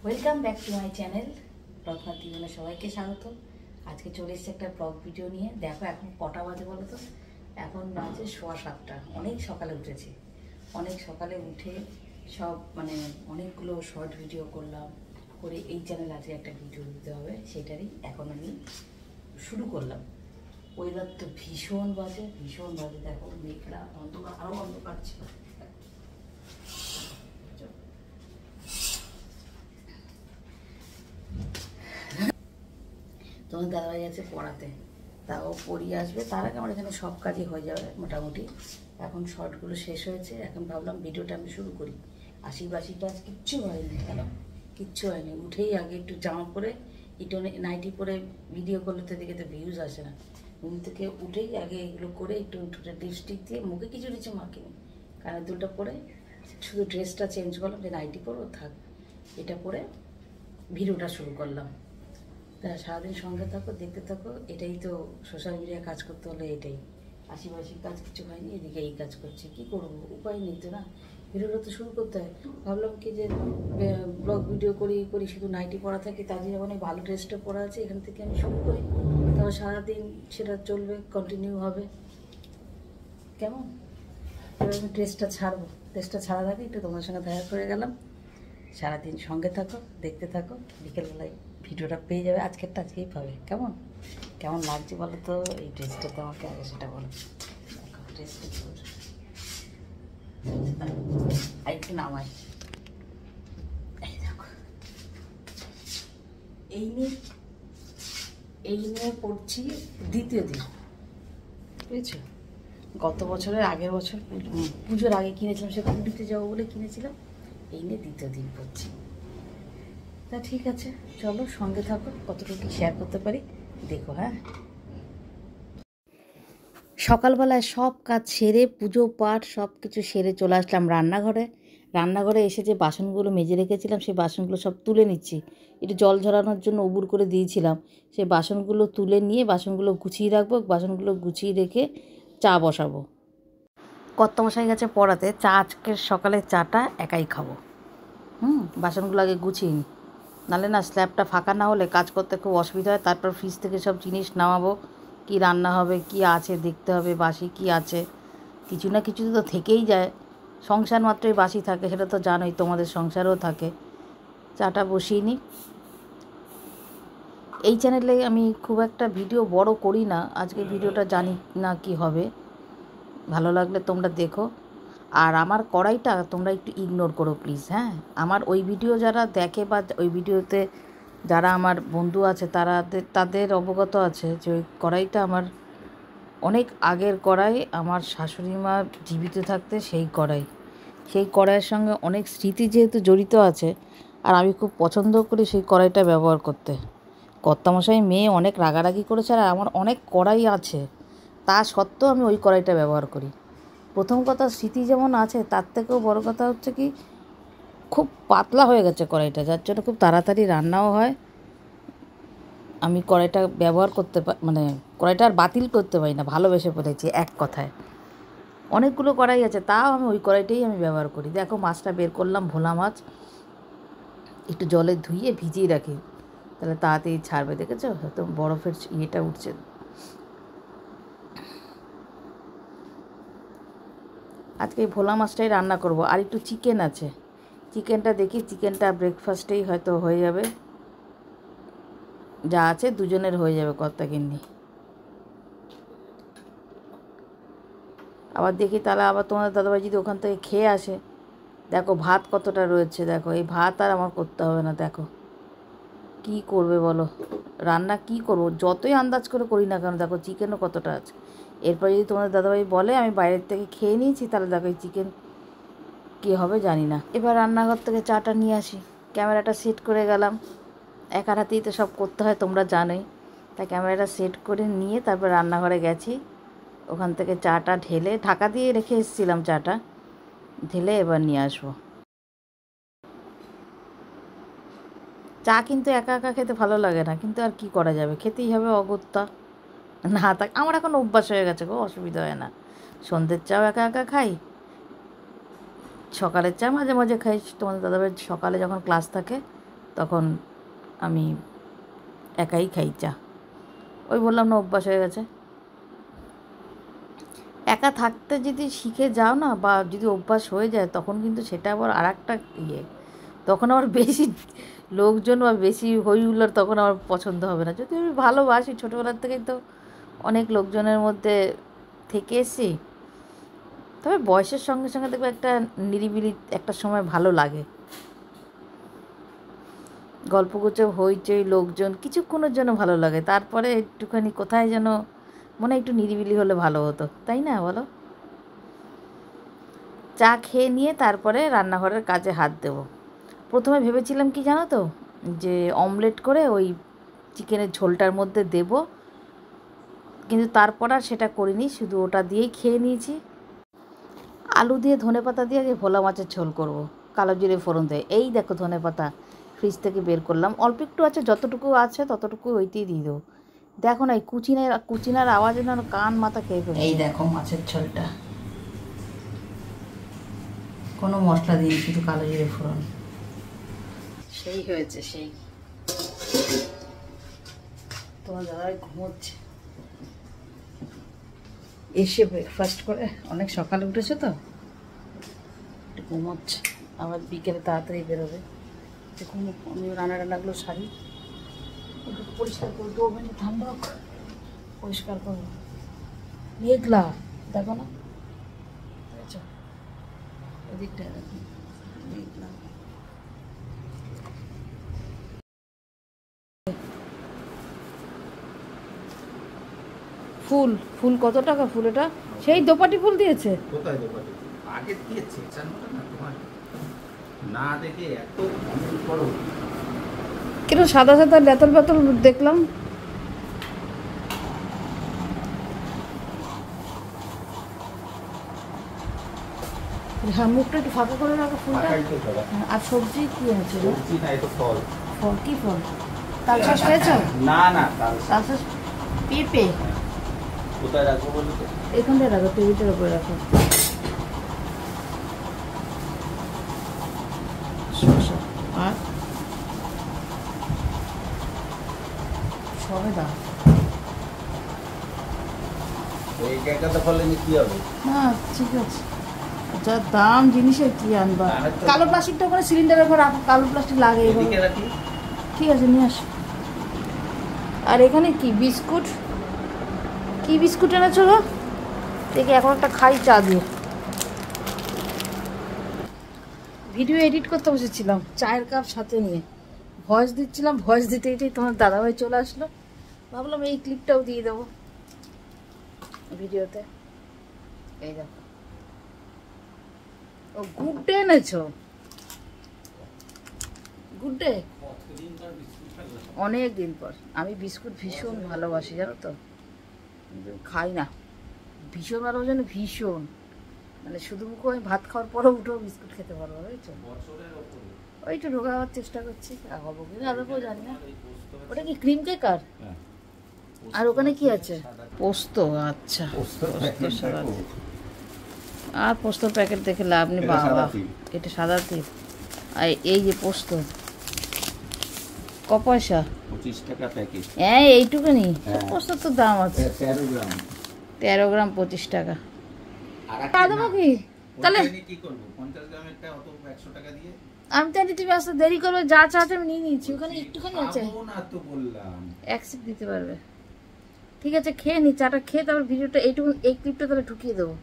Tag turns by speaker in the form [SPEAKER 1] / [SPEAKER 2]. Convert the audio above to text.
[SPEAKER 1] Welcome back to my channel Ratna জীবনে সবাইকে স্বাগত। আজকে চলে এসেছে একটা ব্লগ ভিডিও নিয়ে। দেখো এখন কটা বাজে বলো তো? এখন বাজে 7:15। অনেক সকালে উঠেছি, অনেক সকালে উঠে সব অনেকগুলো শর্ট ভিডিও করলাম, করে এই চ্যানেলে আজকে একটা ভিডিও দিতে হবে, সেটারই এখন আমি শুরু করলাম। ওয়েদার তো ভীষণ বাজে, দেখো মেঘলা, অন্ধকার, আরও অন্ধকার ছিল। তোমার দাদাভাই গেছে পড়াতে, তাও পড়িয়ে আসবে, তার আগে আমার এখানে সব কাজই হয়ে যাবে মোটামুটি। এখন শর্টগুলো শেষ হয়েছে, এখন ভাবলাম ভিডিওটা আমি শুরু করি। আশি কাজ কিচ্ছু হয়নি, কেন কিচ্ছু হয়নি। উঠেই আগে একটু জামা পরে একটু নাইটি পরে ভিডিও করলে তো দেখে তো ভিউজ আসে না। ঘুম থেকে উঠেই আগে এগুলো করে একটু লিপস্টিক দিয়ে মুখে কিছু নিচে মাখিনি, কানের দুলটা পরে শুধু ড্রেসটা চেঞ্জ করলাম, যে নাইটি পরো থাক, এটা পরে ভিডিওটা শুরু করলাম। তা সারাদিন সঙ্গে থাকো, দেখতে থাকো। এটাই তো সোশ্যাল মিডিয়ায় কাজ করতে হলে এটাই। আশিপাশি কাজ কিছু হয়নি, এদিকে এই কাজ করছি, কী করবো, উপায় নেই তো না। ভিডিওটা তো শুরু করতে হয়। ভাবলাম কি যে ব্লগ ভিডিও করি শুধু নাইটি পরা থাকি, তার জন্য অনেক ভালো ড্রেসটা পরা আছে, এখান থেকে আমি শুরু করি, তারপর সারাদিন সেটা চলবে, কন্টিনিউ হবে। কেমন? এবার আমি ড্রেসটা ছাড়ার আগে একটু তোমার সঙ্গে দেখা করে গেলাম। সারাদিন সঙ্গে থাকো, দেখতে থাকো, বিকেলবেলায় ভিডিওটা পেয়ে যাবে। আজকেই পাবে। কেমন লাগছে বলো তো এই ড্রেসটা? তো আমাকে আগে সেটা বলো। দেখো ড্রেসটা আর একটু নামাই। এই দেখো, এই নিয়ে পড়ছি দ্বিতীয় দিন, বুঝেছো? গত বছরের আগের বছর পুজোর আগে কিনেছিলাম, সে পুরীতে যাবো বলে কিনেছিলাম। এই নিয়ে দ্বিতীয় দিন পড়ছি। তা ঠিক আছে, চলো সঙ্গে থাকো, কতটুকু শেয়ার করতে পারি দেখো। হ্যাঁ, সকালবেলায় সব কাজ সেরে, পুজো পাঠ সব কিছু সেরে চলে আসলাম রান্নাঘরে এসে যে বাসনগুলো মেজে রেখেছিলাম, সেই বাসনগুলো সব তুলে নিচ্ছি। একটু জল ঝরানোর জন্য উবুর করে দিয়েছিলাম, সেই বাসনগুলো তুলে নিয়ে বাসনগুলো গুছিয়ে রাখবো। বাসনগুলো গুছিয়ে রেখে চা বসাবো। কর্তামশাই গেছে পড়াতে, আজকের সকালে চাটা একাই খাবো। বাসনগুলো আগে গুছিয়ে নিই, নাহলে না স্ল্যাবটা ফাঁকা না হলে কাজ করতে খুব অসুবিধা হয়। তারপর ফ্রিজ থেকে সব জিনিস নামাবো, কি রান্না হবে, কি আছে দেখতে হবে, বাসি কি আছে, কিছু না কিছু তো থেকেই যায়। সংসার মাত্রই বাসি থাকে, সেটা তো জানোই, তোমাদের সংসারও থাকে। চাটা বসিয়ে নিই। এই চ্যানেলে আমি খুব একটা ভিডিও বড় করি না, আজকে ভিডিওটা জানি না কি হবে, ভালো লাগলে তোমরা দেখো। আর আমার কড়াইটা তোমরা একটু ইগনোর করো প্লিজ। হ্যাঁ, আমার ওই ভিডিও যারা দেখে বা ওই ভিডিওতে যারা আমার বন্ধু আছে তাদের অবগত আছে যে ওই কড়াইটা আমার অনেক আগের কড়াই, আমার শাশুড়ি মা জীবিত থাকতে সেই কড়াইয়ের সঙ্গে অনেক স্মৃতি যেহেতু জড়িত আছে, আর আমি খুব পছন্দ করি সেই কড়াইটা ব্যবহার করতে। কর্তামশাই মেয়ে অনেক রাগারাগি করেছে, আর আমার অনেক কড়াই আছে, তা সত্ত্বেও আমি ওই কড়াইটা ব্যবহার করি। প্রথম কথা, স্মৃতি যেমন আছে, তার থেকেও বড় কথা হচ্ছে কি, খুব পাতলা হয়ে গেছে কড়াইটা, যার জন্য খুব তাড়াতাড়ি রান্নাও হয়। আমি কড়াইটা ব্যবহার করতে কড়াইটা আর বাতিল করতে পারি না, ভালোবেসে পড়েছি এক কথায়। অনেকগুলো কড়াই আছে, তাও আমি ওই কড়াইটাই ব্যবহার করি। দেখো মাছটা বের করলাম, ভোলা মাছ, একটু জলে ধুয়ে ভিজিয়ে রাখি, তাহলে তাড়াতাড়ি ছাড়বে। দেখেছো, হয়তো বরফের ইয়েটা উঠছে। আজকে এই ভোলা মাছটাই রান্না করব, আর একটু চিকেন আছে, চিকেনটা ব্রেকফাস্টেই হয়তো হয়ে যাবে, যা আছে দুজনের হয়ে যাবে, কর্তা কিন্নি। আবার দেখি তাহলে আবার তোমাদের দাদাভাই যদি ওখান থেকে খেয়ে আসে। দেখো ভাত কতটা রয়েছে, দেখো এই ভাত আর আমার করতে হবে না। দেখো কি করবে বলো, রান্না কি করবো, যতই আন্দাজ করে করি না কেন, দেখো চিকেনও কতটা আছে। এরপর যদি তোমাদের দাদাভাই বলে আমি বাইরের থেকে খেয়ে নিয়েছি, তাহলে দেখো এই চিকেন কী হবে জানি না। এবার রান্নাঘর থেকে চাটা নিয়ে আসি, ক্যামেরাটা সেট করে গেলাম। একার হাতেই তো সব করতে হয়, তোমরা জানোই। তাই ক্যামেরাটা সেট করে নিয়ে তারপর রান্নাঘরে গেছি। ওখান থেকে চাটা ঢেলে ঢাকা দিয়ে রেখে এসেছিলাম, চাটা ঢেলে এবার নিয়ে আসবো। চা কিন্তু একা একা খেতে ভালো লাগে না, কিন্তু আর কি করা যাবে, খেতেই হবে অগত্যা। না থাক, আমার এখন অভ্যাস হয়ে গেছে গো, অসুবিধা হয় না। সন্ধ্যের চাও একা একা খাই, সকালের চা মাঝে মাঝে খাই। তোমাদের দাদাভাই সকালে যখন ক্লাস থাকে তখন আমি একাই খাই চা। ওই বললাম না, অভ্যাস হয়ে গেছে। একা থাকতে যদি শিখে যাও না, বা যদি অভ্যাস হয়ে যায়, তখন কিন্তু সেটা আবার আর একটা তখন আবার বেশি লোকজন বা বেশি হই হুল্লোড় তখন আমার পছন্দ হবে না। যদি আমি ভালোবাসি, ছোটোবেলার থেকেই তো অনেক লোকজনের মধ্যে থেকে এসেছি। তবে বয়সের সঙ্গে সঙ্গে দেখবে একটা নিরিবিলি একটা সময় ভালো লাগে। গল্পগুজব, হইচই, লোকজন কিছুক্ষণের জন্য ভালো লাগে, তারপরে একটুখানি কোথায় যেন মনে একটু নিরিবিলি হলে ভালো হতো, তাই না বলো? চা খেয়ে নিয়ে তারপরে রান্নাঘরের কাজে হাত দেবো। প্রথমে ভেবেছিলাম কি জানো তো, যে অমলেট করে ওই চিকেনের ঝোলটার মধ্যে দেব, কিন্তু তারপর আর সেটা করিনি, শুধু ওটা দিয়েই খেয়ে নিয়েছি। আলু দিয়ে ধনেপাতা দিয়ে আগে ভোলা মাছের ঝোল করব, কালো জিরে ফোড়ন দিয়ে। এই দেখো ধনেপাতা ফ্রিজ থেকে বের করলাম, অল্প একটু আছে, যতটুকু আছে ততটুকু ওইতেই দিয়ে দেবো। দেখো না এই কুচিনার আওয়াজে না কান মাথা খেয়ে ফেলে। এই দেখো মাছের ঝোলটা, কোনো মশলা দিই, শুধু কালো জিরে ফোড়ন। সেই হয়েছে সেই। তোমার দাদাই ঘুমোচ্ছে, এসে ব্রেকফাস্ট করে, অনেক সকালে উঠেছে তো একটু ঘুমোচ্ছে। আবার বিকেলে তাড়াতাড়ি বেরোবে। আমি রান্নাগুলো সারি, একটু পরিষ্কার করে দেবো, ঠান্ডা হোক, পরিষ্কার করবো। মেঘলা দেখো না, দেখেছ এদিকটা দেখো মেঘলা। ফুল ফুল কত টাকা ফুল? এটা সেই দোপাটি ফুল দিয়েছে।
[SPEAKER 2] কোথায় দোপাটি? আগে দিয়েছে, জানো না তোমার? না দেখে এত কমেন্ট করো।
[SPEAKER 1] কেন সাদা সাদা লেতল বেতল দেখলাম। হ্যাঁ, মুখটা একটু ফাঁকা করে রাখো ফুলটা। আর সবজি কি আছে?
[SPEAKER 2] সবজি না, এটা ফল।
[SPEAKER 1] ফল কি ফল? তালশাঁস পেয়েছো?
[SPEAKER 2] না না,
[SPEAKER 1] তালশাঁস পেঁপে।
[SPEAKER 2] কোথায় রাখবো বলো তো?
[SPEAKER 1] এখানটায় রাখো, টেবিলটার উপরে রাখো। আর সবেদা।
[SPEAKER 2] এই একাটা ফলে কি হবে?
[SPEAKER 1] না ঠিক আছে, যা দাম জিনিসের কি আনবা। কালো প্লাস্টিকটা ওখানে সিলিন্ডারের উপর রাখো, কালো প্লাস্টিক লাগে। ঠিক আছে নিয়ে আসো। আর এখানে কি বিস্কুট, কি বিস্কুট এনেছো গো? দেখি এখন একটা খাই চা দিয়ে। ভিডিও এডিট করতে বসেছিলাম চায়ের কাপ সাথে নিয়ে, ভয়েস দিচ্ছিলাম, ভয়েস দিতে দিতেই তোমার দাদাভাই চলে আসলো। ভাবলাম এই ক্লিপটাও দিয়ে দেবো ভিডিওতে। এই দেখো, ও গুড ডে এনেছো। গুড ডে, অনেক দিন পর। আমি বিস্কুট ভীষণ ভালোবাসি জানো তো, খাই না, ভীষণ ভালোবাসি, ভীষণ। মানে শুধু মুখে আমি ভাত খাওয়ার পরও উঠেও বিস্কুট খেতে পারবো, বুঝছো? ওইটা ঢোকাবার চেষ্টা করছি, হবো কিনা আদৌ জানি না। ওটা কি ক্রিম কেক? আর ওখানে কি আছে? পোস্ত। আচ্ছা, আর পোস্তর প্যাকেট দেখে লাভ নেই বাবা, এটা সাদা তিল। আর এই যে পোস্ত, ক পয়সা?
[SPEAKER 2] 25 টাকা প্যাকেট।
[SPEAKER 1] হ্যাঁ এইটুকুনি পোস্তর তো দাম আছে।
[SPEAKER 2] 13 গ্রাম।
[SPEAKER 1] 13 গ্রাম 25 টাকা। দেবো কি তাহলে?
[SPEAKER 2] কি করবো 50 গ্রামেরটা অত 100 টাকা দিয়ে?
[SPEAKER 1] আমি তো তুমি আসতে দেরি করবে, যা চাচ্ছে আমি নিয়ে নিচ্ছি। ওখানে একটুখানি আছে,
[SPEAKER 2] না তো বললাম
[SPEAKER 1] এক সিপ দিতে পারবে। ঠিক আছে খেয়ে নি চাটা, খেয়ে তারপর ভিডিওটা এইটুকু, এই ক্লিপটা তাহলে ঢুকিয়ে দেবো।